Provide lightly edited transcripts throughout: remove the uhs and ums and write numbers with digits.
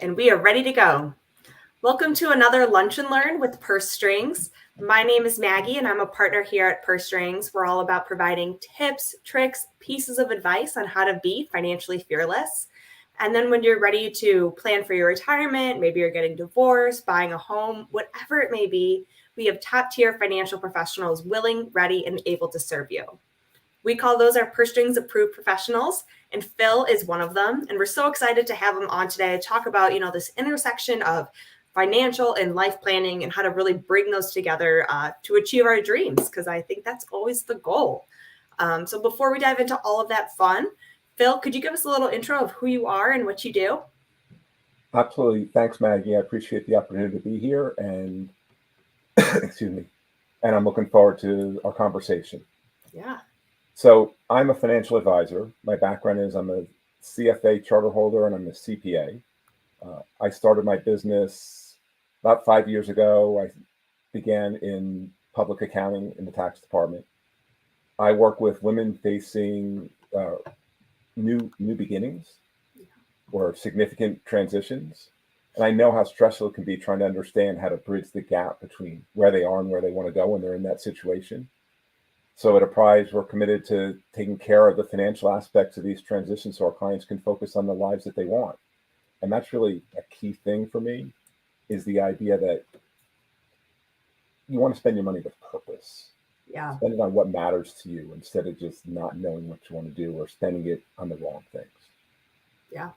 and we are ready to go. Welcome to another Lunch and Learn with Purse Strings. My name is Maggie, and I'm a partner here at Purse Strings. We're all about providing tips, tricks, pieces of advice on how to be financially fearless. And then when you're ready to plan for your retirement, maybe you're getting divorced, buying a home, whatever it may be, we have top-tier financial professionals willing, ready, and able to serve you. We call those our Purse Strings approved professionals, and Phil is one of them. And we're so excited to have him on today to talk about, this intersection of financial and life planning and how to really bring those together to achieve our dreams, because I think that's always the goal. So before we dive into all of that fun, Phil, could you give us a little intro of who you are and what you do? Absolutely. Thanks, Maggie. I appreciate the opportunity to be here and excuse me. And I'm looking forward to our conversation. Yeah. So I'm a financial advisor. My background is I'm a CFA charter holder and I'm a CPA. I started my business about 5 years ago. I began in public accounting in the tax department. I work with women facing new beginnings or significant transitions. And I know how stressful it can be trying to understand how to bridge the gap between where they are and where they want to go when they're in that situation. So at Apprise, we're committed to taking care of the financial aspects of these transitions so our clients can focus on the lives that they want. And that's really a key thing for me, is the idea that you want to spend your money with purpose. Yeah. Spend it on what matters to you instead of just not knowing what you want to do or spending it on the wrong things. Yeah.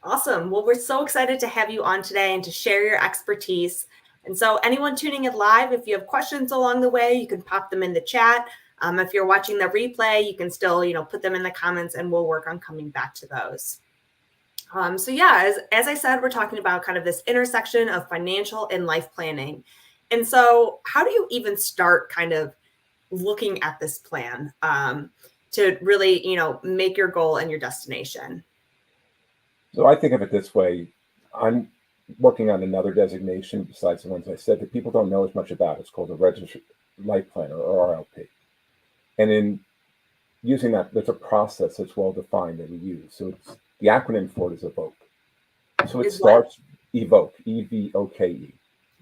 Awesome. Well, we're so excited to have you on today and to share your expertise. And so anyone tuning in live, if you have questions along the way, you can pop them in the chat. If you're watching the replay, you can still, put them in the comments and we'll work on coming back to those. So yeah, as I said, we're talking about kind of this intersection of financial and life planning. And so how do you even start kind of looking at this plan to really, make your goal and your destination? So I think of it this way. I'm working on another designation besides the ones I said that people don't know as much about. It's called a registered life planner, or RLP. And in using that, there's a process that's well defined that we use. So the acronym for it is EVOKE. So it starts EVOKE, EVOKE.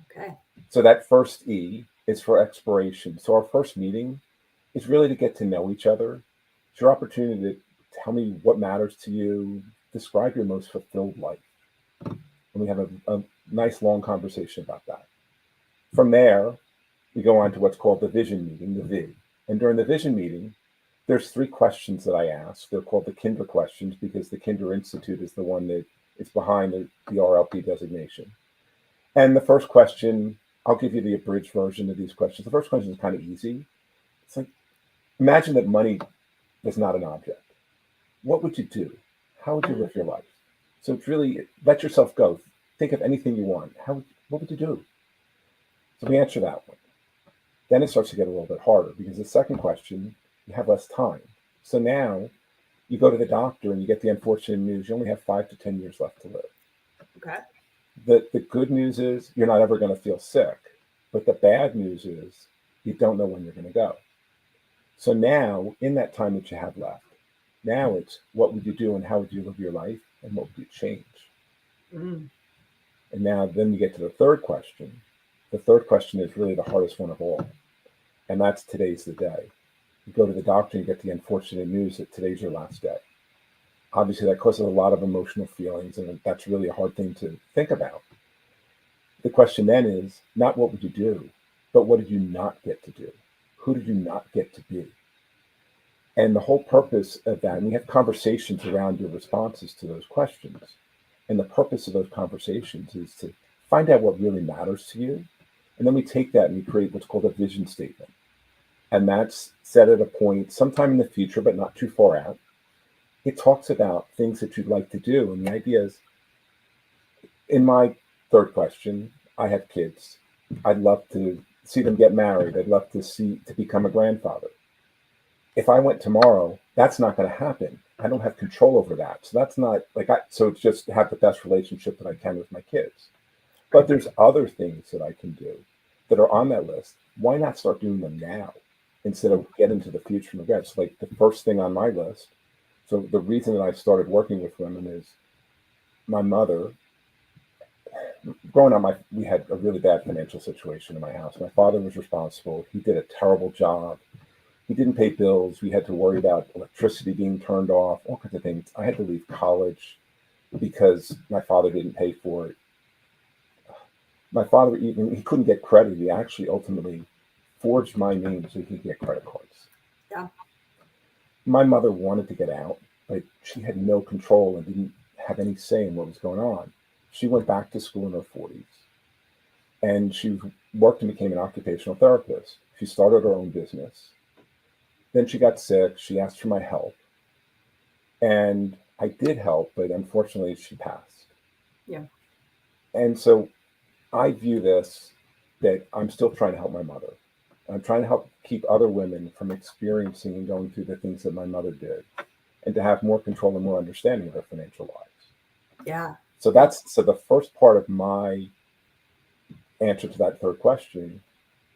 Okay. So that first E is for exploration. So our first meeting is really to get to know each other. It's your opportunity to tell me what matters to you, describe your most fulfilled life. And we have a nice long conversation about that. From there, we go on to what's called the vision meeting, the V. And during the vision meeting, there's 3 questions that I ask. They're called the Kinder questions because the Kinder Institute is the one that is behind the RLP designation. And the first question, I'll give you the abridged version of these questions. The first question is kind of easy. It's like, imagine that money was not an object. What would you do? How would you live your life? So it's really, let yourself go. Think of anything you want. What would you do? So we answer that one. Then it starts to get a little bit harder because the second question, you have less time. So now you go to the doctor and you get the unfortunate news, you only have 5 to 10 years left to live. Okay. The good news is you're not ever going to feel sick. But the bad news is you don't know when you're going to go. So now, in that time that you have left, now it's what would you do and how would you live your life and what would you change? Mm. And now then you get to the third question. The third question is really the hardest one of all. And that's today's the day. You go to the doctor and you get the unfortunate news that today's your last day. Obviously, that causes a lot of emotional feelings, and that's really a hard thing to think about. The question then is not what would you do, but what did you not get to do? Who did you not get to be? And the whole purpose of that, and we have conversations around your responses to those questions. And the purpose of those conversations is to find out what really matters to you. And then we take that and we create what's called a vision statement. And that's set at a point sometime in the future, but not too far out. It talks about things that you'd like to do. And the idea is, in my third question, I have kids. I'd love to see them get married. I'd love to become a grandfather. If I went tomorrow, that's not going to happen. I don't have control over that. So that's not so it's just have the best relationship that I can with my kids. But there's other things that I can do that are on that list. Why not start doing them now instead of get into the future and regret? So like the first thing on my list. So the reason that I started working with women is my mother, growing up, we had a really bad financial situation in my house. My father was responsible. He did a terrible job. He didn't pay bills. We had to worry about electricity being turned off, all kinds of things. I had to leave college because my father didn't pay for it. My father, even he couldn't get credit. He actually ultimately forged my name so he could get credit cards. Yeah. My mother wanted to get out, but she had no control and didn't have any say in what was going on. She went back to school in her 40s, and she worked and became an occupational therapist. She started her own business. Then she got sick. She asked for my help, and I did help, but unfortunately she passed. Yeah. And so I view this that I'm still trying to help my mother. I'm trying to help keep other women from experiencing and going through the things that my mother did, and to have more control and more understanding of their financial lives. Yeah. So the first part of my answer to that third question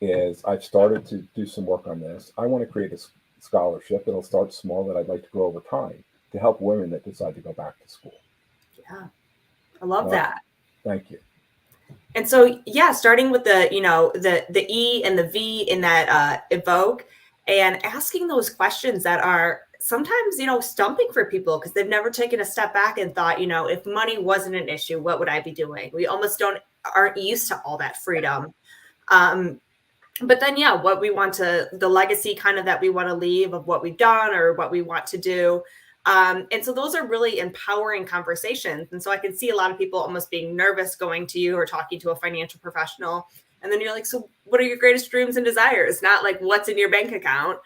is I've started to do some work on this. I want to create a scholarship. It'll start small that I'd like to grow over time to help women that decide to go back to school. Yeah. I love that. Thank you. And so, yeah, starting with the, the E and the V in that evoke, and asking those questions that are sometimes, stumping for people because they've never taken a step back and thought, if money wasn't an issue, what would I be doing? We almost aren't used to all that freedom. But then, yeah, what we want to, the legacy kind of that we want to leave of what we've done or what we want to do. And so those are really empowering conversations. And so I can see a lot of people almost being nervous going to you or talking to a financial professional. And then you're like, so what are your greatest dreams and desires? Not like what's in your bank account,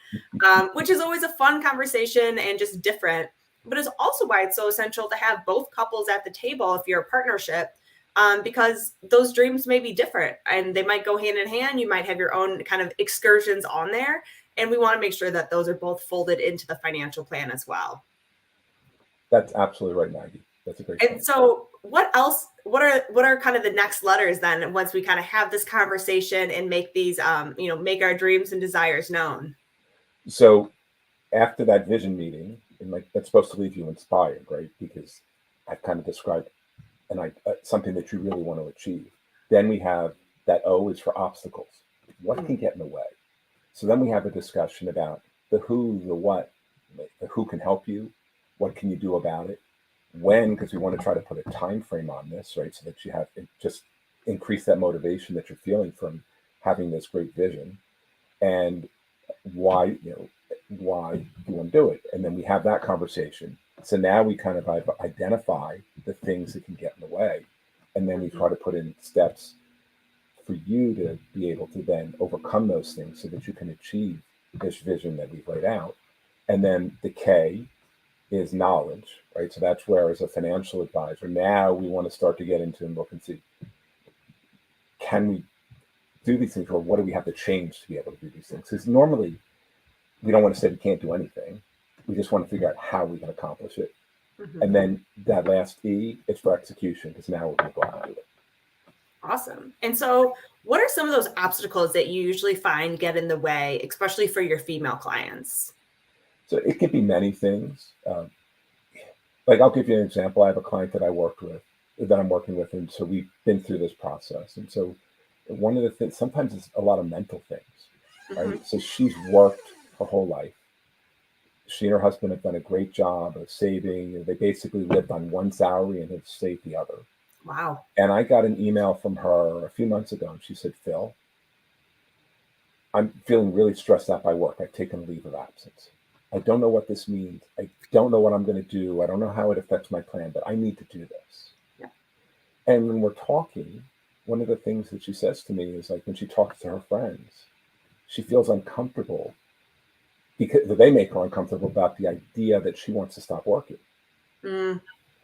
which is always a fun conversation and just different. But it's also why it's so essential to have both couples at the table if you're a partnership, because those dreams may be different and they might go hand in hand. You might have your own kind of excursions on there. And we want to make sure that those are both folded into the financial plan as well. That's absolutely right, Maggie. That's a great And point. so what else, what are kind of the next letters then once we kind of have this conversation and make these, make our dreams and desires known? So after that vision meeting, and like that's supposed to leave you inspired, right? Because I've kind of described something that you really want to achieve. Then we have that O is for obstacles. What can get in the way? So then we have a discussion about the who, the what, the who can help you, what can you do about it, when, because we want to try to put a time frame on this, right? So that you have just increase that motivation that you're feeling from having this great vision, and why why you want to do it. And then we have that conversation. So now we kind of identify the things that can get in the way, and then we try to put in steps for you to be able to then overcome those things so that you can achieve this vision that we've laid out. And then the K is knowledge, right? So that's where, as a financial advisor, now we want to start to get into and look and see, can we do these things, or what do we have to change to be able to do these things? Because normally we don't want to say we can't do anything. We just want to figure out how we can accomplish it. Mm-hmm. And then that last E is for execution, because now we're going to go out and do it. Awesome. And so what are some of those obstacles that you usually find get in the way, especially for your female clients? So it could be many things. Like I'll give you an example. I have a client that I'm working with, and so we've been through this process. And so one of the things, sometimes it's a lot of mental things, right? Mm-hmm. So she's worked her whole life. She and her husband have done a great job of saving. They basically lived on one salary and have saved the other. Wow. And I got an email from her a few months ago, and she said, Phil, I'm feeling really stressed out by work. I've taken a leave of absence. I don't know what this means. I don't know what I'm going to do. I don't know how it affects my plan, but I need to do this. Yeah. And when we're talking, one of the things that she says to me is, like, when she talks to her friends, she feels uncomfortable because they make her uncomfortable about the idea that she wants to stop working. Mm.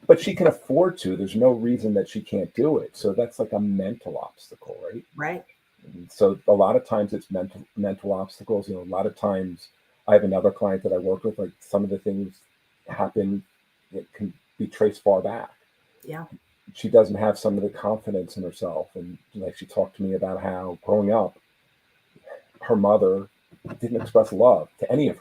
But she can afford to. There's no reason that she can't do it. So that's like a mental obstacle, right? Right. And so a lot of times it's mental obstacles. A lot of times I have another client that I work with, like some of the things happen, it can be traced far back. Yeah. She doesn't have some of the confidence in herself. And like she talked to me about how growing up, her mother didn't express love to any of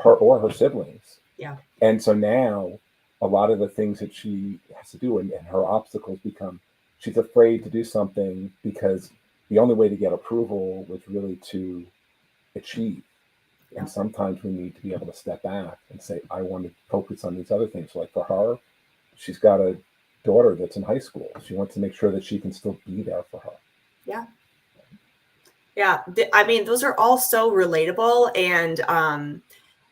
her or her siblings. Yeah. And so now a lot of the things that she has to do, and her obstacles become she's afraid to do something because the only way to get approval was really to achieve. Yeah. And sometimes we need to be able to step back and say, I want to focus on these other things. Like for her, she's got a daughter that's in high school. She wants to make sure that she can still be there for her. Yeah. Yeah. I mean, those are all so relatable. And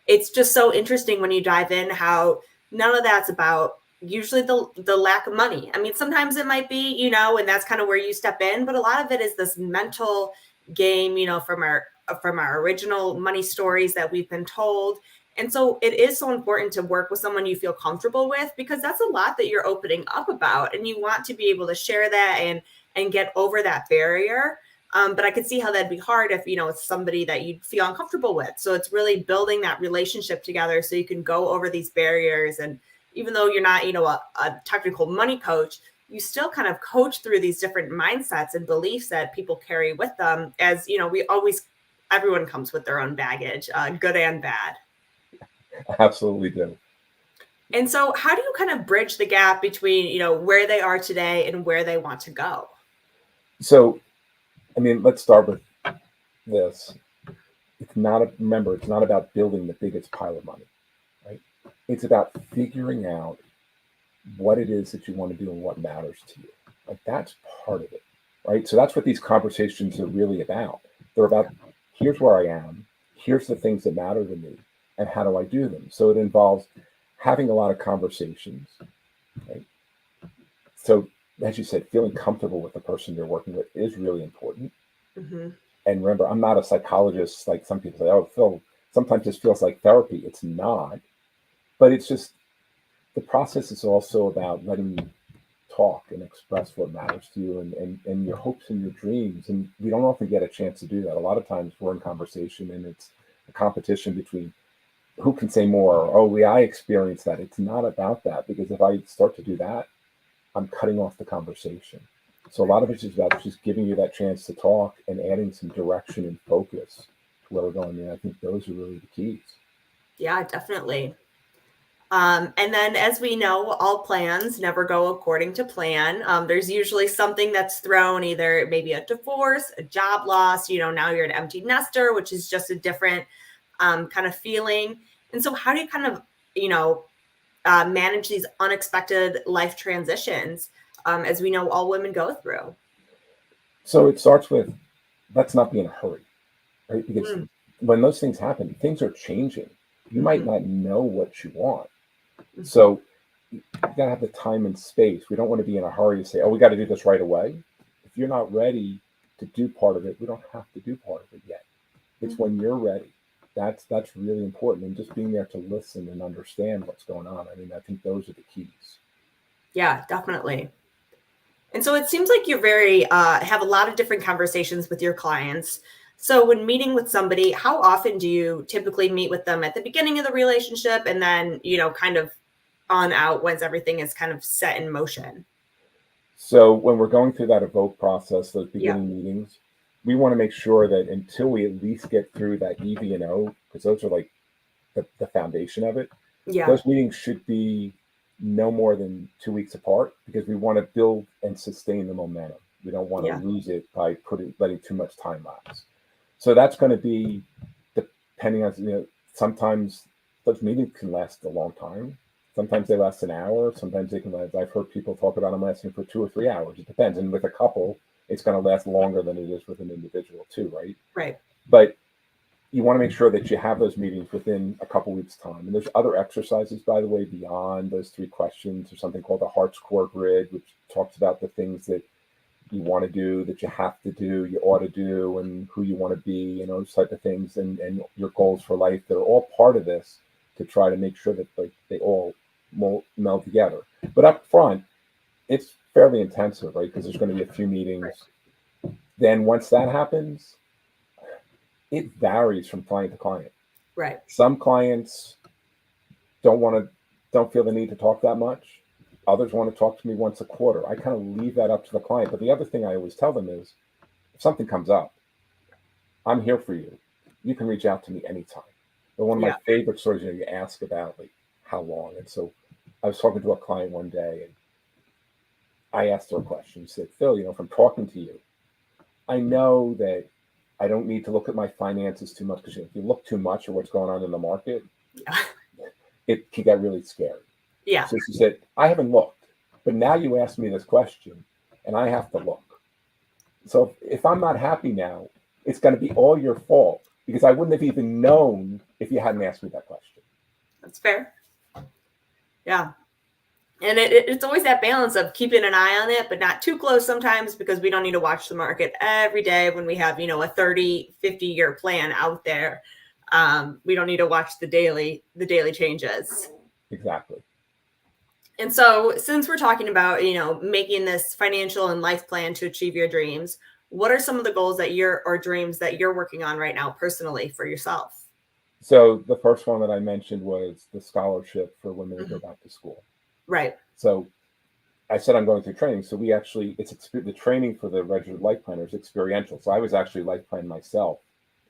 it's just so interesting when you dive in how none of that's about usually the lack of money. I mean, sometimes it might be, and that's kind of where you step in, but a lot of it is this mental game, from our original money stories that we've been told. And so it is so important to work with someone you feel comfortable with, because that's a lot that you're opening up about, and you want to be able to share that and get over that barrier. But I could see how that'd be hard if, it's somebody that you'd feel uncomfortable with. So it's really building that relationship together so you can go over these barriers. And even though you're not, a technical money coach, you still kind of coach through these different mindsets and beliefs that people carry with them. As, everyone comes with their own baggage, good and bad. Absolutely do. And so how do you kind of bridge the gap between, where they are today and where they want to go? So, I mean, let's start with this. Remember, it's not about building the biggest pile of money, right? It's about figuring out what it is that you want to do and what matters to you. Like that's part of it, right? So that's what these conversations are really about. They're about, here's where I am, here's the things that matter to me, and how do I do them? So it involves having a lot of conversations, right? So as you said, feeling comfortable with the person you're working with is really important. Mm-hmm. And remember, I'm not a psychologist like some people say, oh, Phil, sometimes this feels like therapy. It's not, but it's just the process is also about letting you talk and express what matters to you and your hopes and your dreams. And we don't often get a chance to do that. A lot of times we're in conversation and it's a competition between who can say more. Oh, I experienced that. It's not about that, because if I start to do that, I'm cutting off the conversation. So a lot of it is about just giving you that chance to talk and adding some direction and focus to where we're going. And I think those are really the keys. Yeah, definitely. And then, as we know, all plans never go according to plan. There's usually something that's thrown, either maybe a divorce, a job loss, now you're an empty nester, which is just a different kind of feeling. And so how do you kind of, manage these unexpected life transitions, as we know all women go through? So it starts with, let's not be in a hurry, right? Because Mm. when those things happen, things are changing. You might Mhm. not know what you want. Mhm. So you got to have the time and space. We don't want to be in a hurry to say, oh, we got to do this right away. If you're not ready to do part of it, we don't have to do part of it yet. It's Mhm. when you're ready. That's really important. And just being there to listen and understand what's going on. I mean, I think those are the keys. Yeah, definitely. And so it seems like you're have a lot of different conversations with your clients. So when meeting with somebody, how often do you typically meet with them at the beginning of the relationship, and then, kind of on out once everything is kind of set in motion? So when we're going through that evoke process, those Yeah. beginning meetings, we want to make sure that until we at least get through that EV and O, because those are like the foundation of it, Yeah. those meetings should be no more than 2 weeks apart, because we want to build and sustain the momentum. We don't want to Yeah. lose it by letting too much time lapse. So that's going to be depending on, sometimes those meetings can last a long time. Sometimes they last an hour. Sometimes they can last, I've heard people talk about them lasting for 2 or 3 hours. It depends. And with a couple, it's going to last longer than it is with an individual too, right? Right. But you want to make sure that you have those meetings within a couple weeks time. And there's other exercises, by the way, beyond those 3 questions. There's something called the Heart's Core Grid, which talks about the things that you want to do, that you have to do, you ought to do, and who you want to be, and those type of things, and your goals for life. They're all part of this to try to make sure that they all meld together. But up front, it's fairly intensive, right? Because there's going to be a few Right. meetings. Then once that happens, it varies from client to client. Right. Some clients don't feel the need to talk that much. Others want to talk to me once a quarter. I kind of leave that up to the client. But the other thing I always tell them is, if something comes up, I'm here for you. You can reach out to me anytime. But one of my Yeah. favorite stories, you ask about like how long. And so I was talking to a client one day, and I asked her a question. She said, Phil, from talking to you, I know that I don't need to look at my finances too much, because if you look too much at what's going on in the market, it can get really scary. Yeah. So she said, I haven't looked, but now you asked me this question and I have to look. So if I'm not happy now, it's going to be all your fault, because I wouldn't have even known if you hadn't asked me that question. That's fair. Yeah. And it's always that balance of keeping an eye on it, but not too close sometimes, because we don't need to watch the market every day when we have, a 30, 50-year plan out there. We don't need to watch the daily changes. Exactly. And so since we're talking about, making this financial and life plan to achieve your dreams, what are some of the goals or dreams that you're working on right now personally for yourself? So the first one that I mentioned was the scholarship for women to go back to school. Right. So I said I'm going through training. So the training for the registered life planner is experiential. So I was actually life planning myself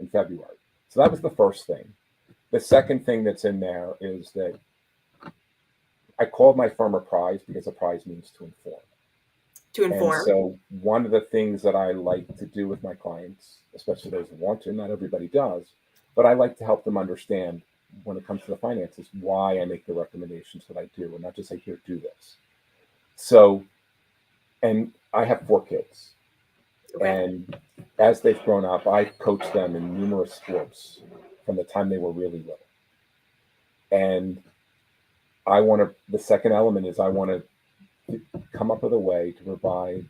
in February. So that was the first thing. The second thing that's in there is that I called my firm Apprise, because Apprise means to inform. To inform. And so one of the things that I like to do with my clients, especially those who want to, not everybody does, but I like to help them understand, when it comes to the finances, why I make the recommendations that I do, and not just say, here, do this. So, and I have 4 kids. Okay. And as they've grown up, I coached them in numerous sports from the time they were really little. And the second element is I want to come up with a way to provide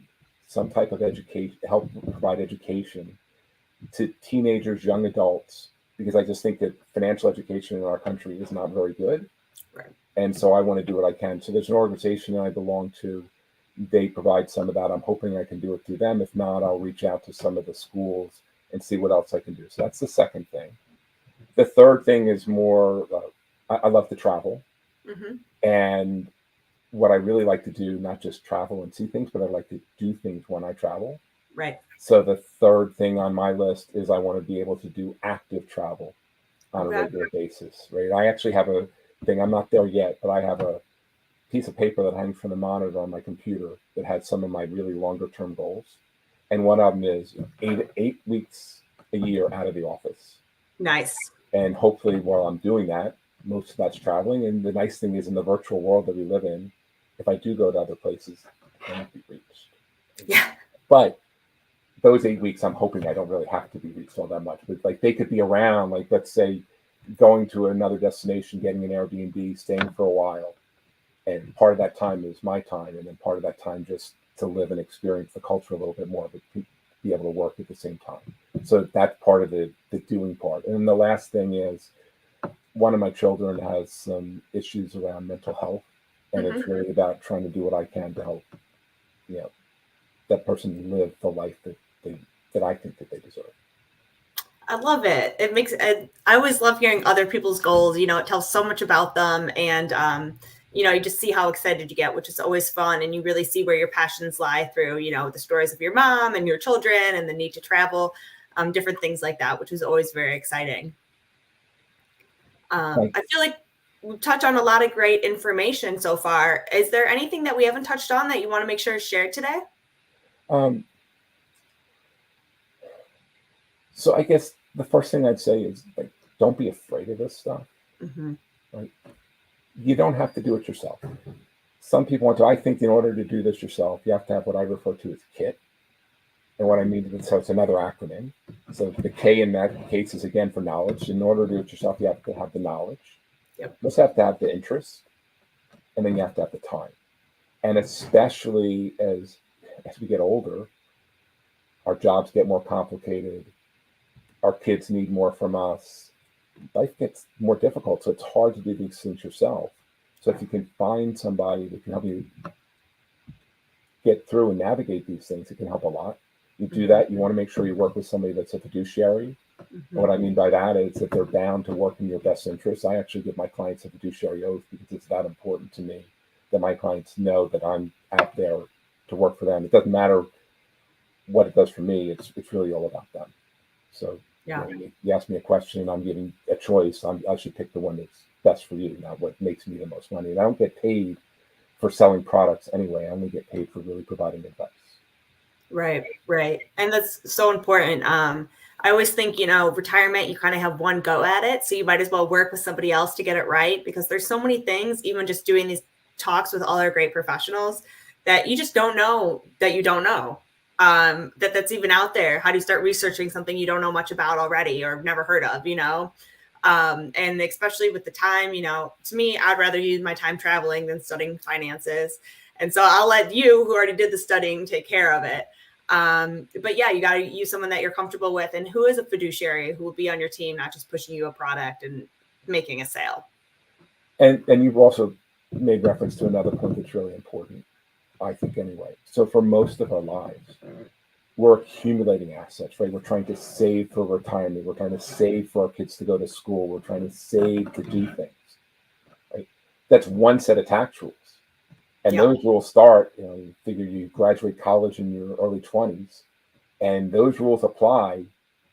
some type of education, help provide education to teenagers, young adults, because I just think that financial education in our country is not very good. Right. And so I want to do what I can. So there's an organization that I belong to. They provide some of that. I'm hoping I can do it through them. If not, I'll reach out to some of the schools and see what else I can do. So that's the second thing. The third thing is more, I love to travel. Mm-hmm. And what I really like to do, not just travel and see things, but I like to do things when I travel. Right. So the third thing on my list is I want to be able to do active travel on a regular basis, right? I actually have a thing, I'm not there yet, but I have a piece of paper that hangs from the monitor on my computer that has some of my really longer term goals. And one of them is 8 weeks a year out of the office. Nice. And hopefully while I'm doing that, most of that's traveling. And the nice thing is, in the virtual world that we live in, if I do go to other places, I won't be reached. Yeah. But those 8 weeks, I'm hoping I don't really have to be reached all that much. But like, they could be around, like, let's say, going to another destination, getting an Airbnb, staying for a while. And part of that time is my time. And then part of that time just to live and experience the culture a little bit more, but be able to work at the same time. So that's part of the doing part. And then the last thing is, one of my children has some issues around mental health. And Mm-hmm. it's really about trying to do what I can to help, that person live the life that I think that they deserve. I love it. I always love hearing other people's goals. It tells so much about them, and you just see how excited you get, which is always fun. And you really see where your passions lie through, the stories of your mom and your children and the need to travel, different things like that, which is always very exciting. I feel like we've touched on a lot of great information so far. Is there anything that we haven't touched on that you want to make sure is shared today? So I guess the first thing I'd say is, like, don't be afraid of this stuff. Mm-hmm. Right? You don't have to do it yourself. Some people want to. I think in order to do this yourself, you have to have what I refer to as KIT. And what I mean is, so it's another acronym. So the K in that case is, again, for knowledge. In order to do it yourself, you have to have the knowledge. Yep. You also have to have the interest, and then you have to have the time. And especially as we get older, our jobs get more complicated. Our kids need more from us. Life gets more difficult, so it's hard to do these things yourself. So if you can find somebody that can help you get through and navigate these things, it can help a lot. You do that, you want to make sure you work with somebody that's a fiduciary. Mm-hmm. What I mean by that is that they're bound to work in your best interest. I actually give my clients a fiduciary oath, because it's that important to me that my clients know that I'm out there to work for them. It doesn't matter what it does for me. It's really all about them. So Yeah. You ask me a question and I'm giving a choice. I should pick the one that's best for you, not what makes me the most money. And I don't get paid for selling products anyway. I only get paid for really providing advice. Right, right. And that's so important. I always think, retirement, you kind of have one go at it. So you might as well work with somebody else to get it right, because there's so many things, even just doing these talks with all our great professionals, that you just don't know that you don't know. That's even out there. How do you start researching something you don't know much about already or never heard of, and especially with the time, to me, I'd rather use my time traveling than studying finances. And so I'll let you, who already did the studying, take care of it. But yeah, you got to use someone that you're comfortable with and who is a fiduciary who will be on your team, not just pushing you a product and making a sale. And you've also made reference to another point that's really important, I think, anyway. So for most of our lives, we're accumulating assets, right? We're trying to save for retirement. We're trying to save for our kids to go to school. We're trying to save to do things, right? That's one set of tax rules. And Yep. those rules start, you figure you graduate college in your early 20s, and those rules apply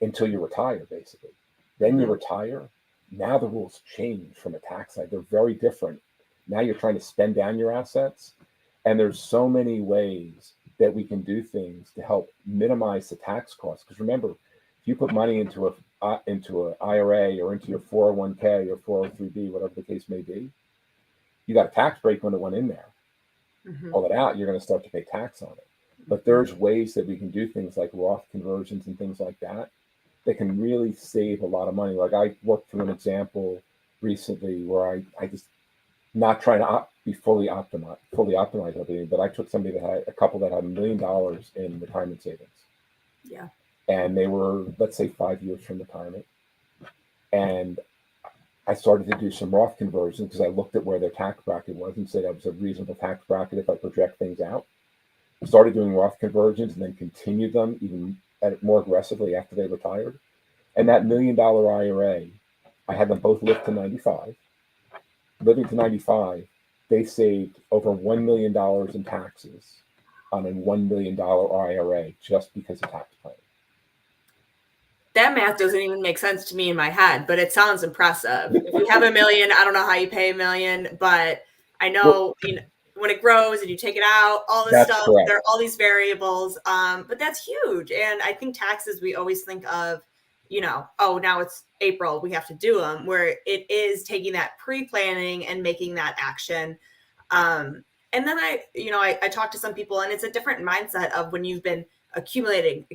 until you retire, basically. Then you retire. Now the rules change from a tax side. They're very different. Now you're trying to spend down your assets. And there's so many ways that we can do things to help minimize the tax costs. Because remember, if you put money into an IRA or into your 401k or 403b, whatever the case may be, you got a tax break when it went in there. Pull it out, you're going to start to pay tax on it. But there's ways that we can do things like Roth conversions and things like that can really save a lot of money. Like I worked through an example recently where I just not trying to be fully optimize everything, but I took somebody that had a couple that had $1 million in retirement savings. Yeah. And they were, let's say, 5 years from retirement. And I started to do some Roth conversions because I looked at where their tax bracket was and said that was a reasonable tax bracket if I project things out. Started doing Roth conversions and then continued them even more aggressively after they retired. And that $1 million IRA, I had them both live to 95. Living to 95, they saved over $1 million in taxes on a $1 million IRA just because of tax planning. That math doesn't even make sense to me in my head, but it sounds impressive. If you have $1 million, I don't know how you pay $1 million, but I know, when it grows and you take it out, all this stuff, correct. there are all these variables. But that's huge. And I think taxes, we always think of, oh, now it's April, we have to do them, where it is taking that pre-planning and making that action. And then I talk to some people, and it's a different mindset of when you've been accumulating,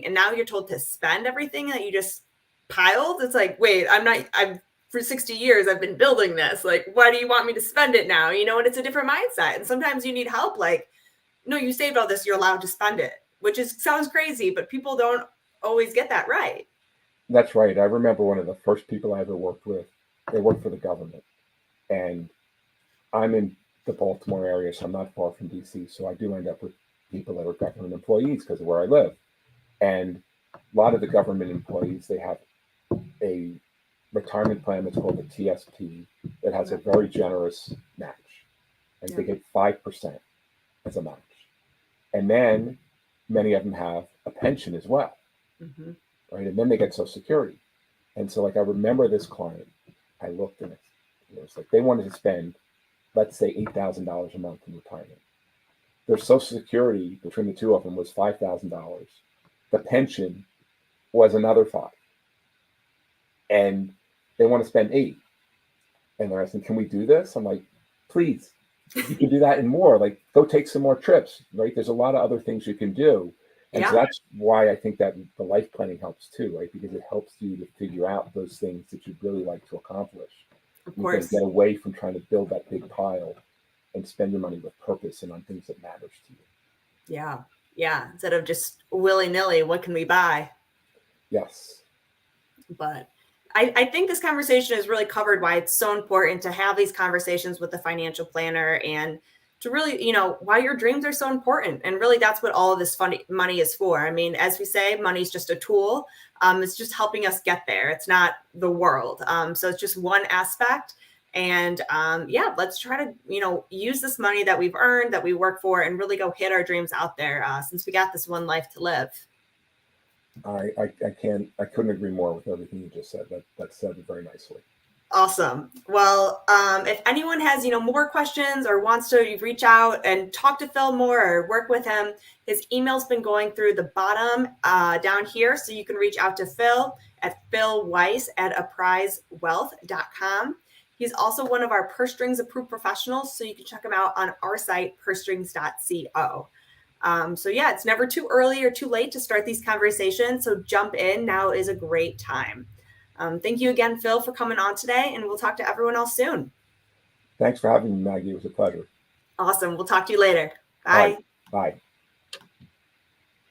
and now you're told to spend everything that you just piled. It's like, wait, I'm for 60 years I've been building this. Like, why do you want me to spend it now? And it's a different mindset. And sometimes you need help. Like, no, you saved all this, you're allowed to spend it, which sounds crazy, but people don't always get that right. That's right. I remember one of the first people I ever worked with, they worked for the government. And I'm in the Baltimore area, so I'm not far from DC. So I do end up with people that are government employees because of where I live. And a lot of the government employees, they have a retirement plan that's called the TSP that has a very generous match. Like they get 5% as a match. And then many of them have a pension as well. Right? And then they get Social Security. And so like I remember this client, I looked at it, it was like they wanted to spend, let's say, $8,000 a month in retirement. Their Social Security between the two of them was $5,000. The pension was another $5,000. And they want to spend $8,000. And they're asking, can we do this? I'm like, please, you can do that and more. Like, go take some more trips, right? There's a lot of other things you can do. And so that's why I think that the life planning helps too, right? Because it helps you to figure out those things that you'd really like to accomplish. Of You course. can get away from trying to build that big pile and spend your money with purpose and on things that matters to you. Yeah. Yeah. Instead of just willy-nilly, what can we buy? Yes. But I think this conversation has really covered why it's so important to have these conversations with the financial planner, and to really, why your dreams are so important. And really, that's what all of this money is for. I mean, as we say, money is just a tool. It's just helping us get there. It's not the world. So it's just one aspect. And let's try to, use this money that we've earned, that we work for, and really go hit our dreams out there, since we got this one life to live. I couldn't agree more with everything you just said. That said it very nicely. Awesome. Well, if anyone has, more questions or wants to reach out and talk to Phil more or work with him, his email's been going through the bottom down here. So you can reach out to Phil at Phil Weiss at apprisewealth.com. He's also one of our Purse Strings approved professionals. So you can check him out on our site, pursestrings.co. So yeah, it's never too early or too late to start these conversations. So jump in. Now is a great time. Thank you again, Phil, for coming on today, and we'll talk to everyone else soon. Thanks for having me, Maggie. It was a pleasure. Awesome. We'll talk to you later. All right. Bye. Bye.